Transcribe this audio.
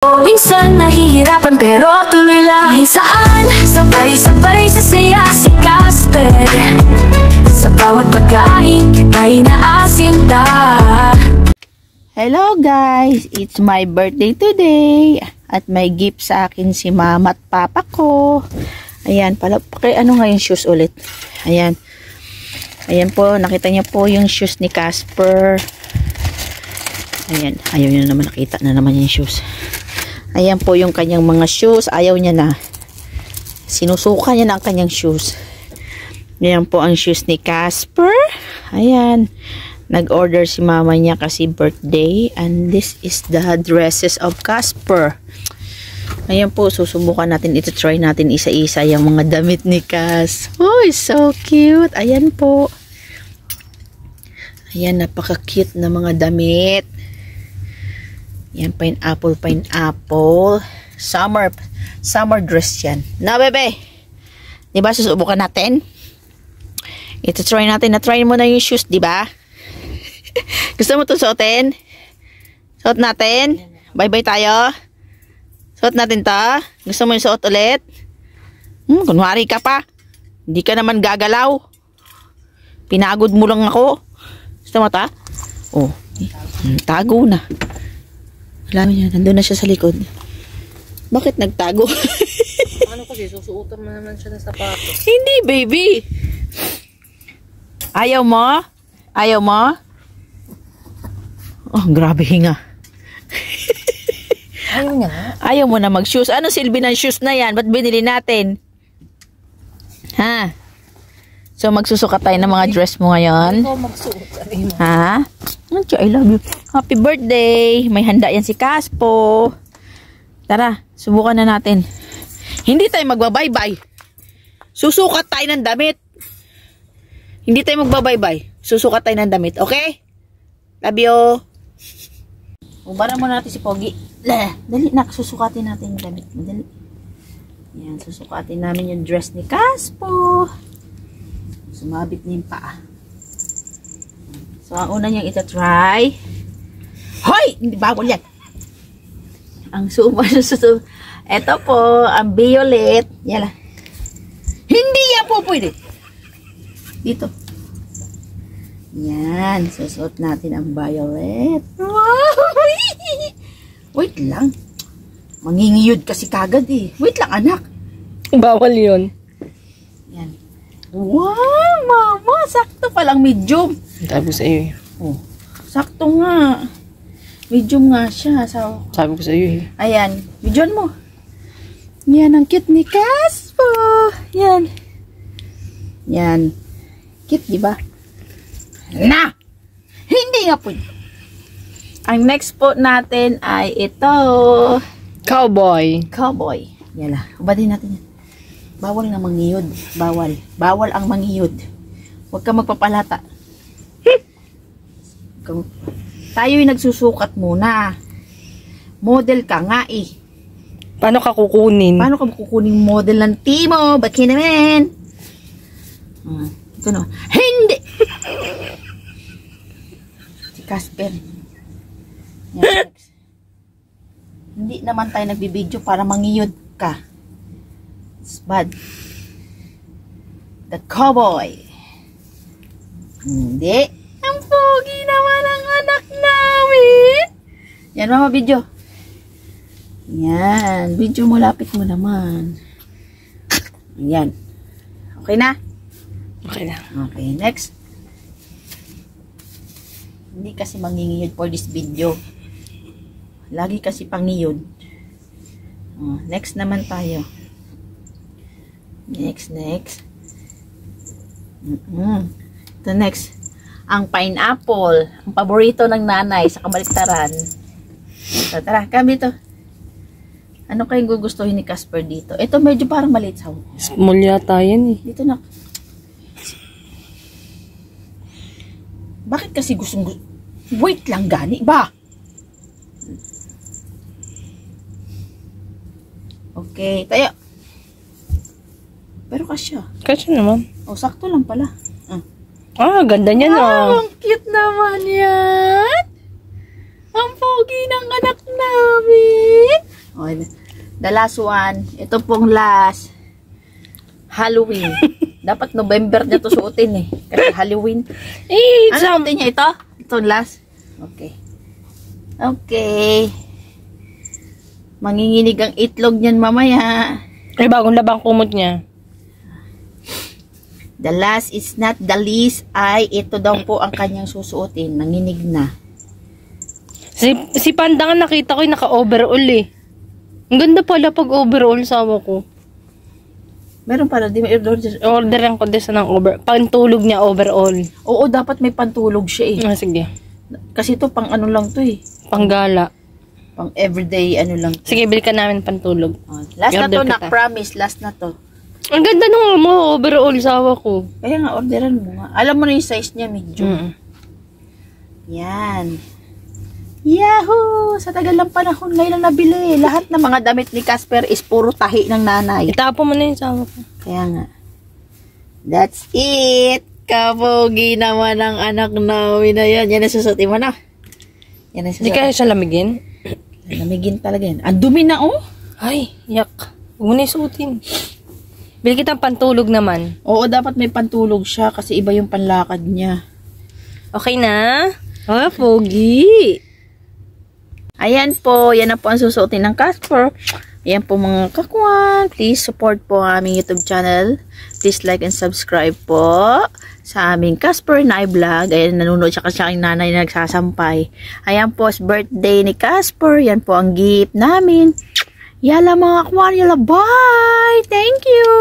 Minsan nahihirapan pero tuloy lang. Saan sabay-sabay sa saya si Casper. Sa bawat pagkain ay naasinta. Hello guys! It's my birthday today. At may gift sa akin si mama at papa ko. Ayan, ano nga yung shoes ulit? Ayan. Ayan po, nakita niyo po yung shoes ni Casper. Ayan, ayaw niya na naman, nakita na naman yung shoes. Ayan po yung kanyang mga shoes. Ayaw niya na. Sinusuka niya na ang kanyang shoes. Ayan po ang shoes ni Casper. Ayan. Nag-order si mama niya kasi birthday. And this is the dresses of Casper. Ayan po, susubukan natin. Ito try natin isa-isa yung mga damit ni Cas. Oh, so cute. Ayan po. Ayan, napaka-cute na mga damit. Yan, pineapple. Summer dress yan. Na, bebe. Diba, susubukan natin? Ito try natin. Na-try mo na yung shoes, diba? Gusto mo ito suotin? Suot natin? Bye-bye tayo. Suot natin ta. Gusto mo yung suot ulit? Kunwari ka pa. Hindi ka naman gagalaw. Pinagod mo lang ako. Gusto mo ta? Oh, tago na. Alam niya, nandun na siya sa likod. Bakit nagtago? Ano kasi, susuotan mo naman siya ng sapatos. Hindi, baby. Ayaw mo? Ayaw mo? Oh, grabe hinga. Ayaw niya na. Ayaw mo na mag-shoes. Ano silbi ng shoes na yan? Ba't binili natin? Ha? So, magsusukat tayo ng mga dress mo ngayon? Ikaw magsuot. Ha? I love you. Happy birthday. May handa yan si Caspo. Tara, subukan na natin. Hindi tayo magbabaybay. Susukat tayo ng damit. Hindi tayo magbabaybay. Susukat tayo ng damit. Okay? Love you. Ubara mo natin si Pogi. Dali, susukatin natin yung damit. Dali. Yan, susukatin namin yung dress ni Caspo. Sumabit niya yung paa. So, ang una niyang itatry. Hoy! Hindi bawal yan. Ang ito po, ang violet. Yala. Hindi yan po pwede. Dito. Yan. Susuot natin ang violet. Wow! Wait lang. Mangingiyod kasi kagad eh. Wait lang, anak. Bawal yun. Yan. Wow, mama. Sakto palang medium. Sabi ko sa iyo eh. Oh, sakto nga. Medium nga siya. So, Sabi ko sa iyo eh. ayan. Medium mo. Yan, ang cute ni Caspo. Yan. Yan. Cute, diba? Na! Hindi nga po. Ang next po natin ay ito. Cowboy. Cowboy. Yan lang. Ubadin natin yan. Bawal na mangiyod. Bawal. Bawal ang mangiyod. Huwag ka magpapalata. Tayo yung nagsusukat muna. Model ka nga eh. Paano ka kukunin? Paano ka kukunin model ng Timo? Baki naman. Ito no. Hindi! Si Casper. Yan, hindi naman tayo nagbibideo para mangiyod ka. It's bad. The cowboy. Hindi. Ang pogi naman ang anak namin. Yan, mama, video. Yan. Video mo, lapit mo naman. Yan. Okay na? Okay na. Okay, next. Hindi kasi mangingiyod for this video. Lagi kasi pangiyod. Next naman tayo. Next. Ito next. Ang pineapple. Ang paborito ng nanay sa kabaliktaran. So, tara, kami dito. Ano kayong gugustuhin ni Casper dito? Ito medyo parang maliit sa Small yata yan eh. dito na. Bakit kasi gustong wait lang gani ba? Okay, tayo. Pero kasya. Kasi naman. Oh, sakto lang pala. Ganda niya na. Ang cute naman yan. Ang pogi ng anak namin. Okay. The last one. Ito pong last. Halloween. Dapat November niya to suotin eh. Kasi Halloween. Ano suotin niya ito? Ito last. Okay. Okay. Manginginig ang itlog niyan mamaya. Ay, bagong labang kumot niya. The last is not the least ay ito daw po ang kanyang susuotin. Nanginig na. Si Panda nga nakita ko yung naka-overall eh. Ang ganda pala pag overall sawa ko. Meron pala, di may order. Orderan ko din sa ng pantulog niya overall. Oo, dapat may pantulog siya eh. Sige. Kasi ito pang ano lang to eh. Panggala. Pang everyday ano lang to. Sige, bili ka namin pantulog. Oh, last na to, I-order nak, kita. promise. Last na to. Ang ganda nung mo, overall sawa ko. Kaya nga, orderan mo nga. Alam mo na yung size niya, medyo. Yan. Yahoo! Sa tagal lang panahon, ngayon lang nabili. Lahat ng mga damit ni Casper is puro tahi ng nanay. Itapo mo na yung sawa ko. Kaya nga. That's it! Kapogi naman ang anak namin na yan. Yan ang susutin mo na. Yan ang Hindi susutin. kaya siya lamigin? Lamigin talaga yan. Ang dumi na oh! Ay, yak. Huwag mo na isuotin. Bili kitang pantulog naman. Oo, dapat may pantulog siya kasi iba yung panlakad niya. Okay na? Ah, pogi. Ayan po, yan na po ang susuotin ng Casper. Ayan po mga kakwan. Please support po ang aming YouTube channel. Please like and subscribe po sa aming Casper na vlog. Ayan, nanonood siya kasi aking nanay na nagsasampay. Ayan po, birthday ni Casper. Yan po ang gift namin. Yala mga kakwan, yala bye! Thank you!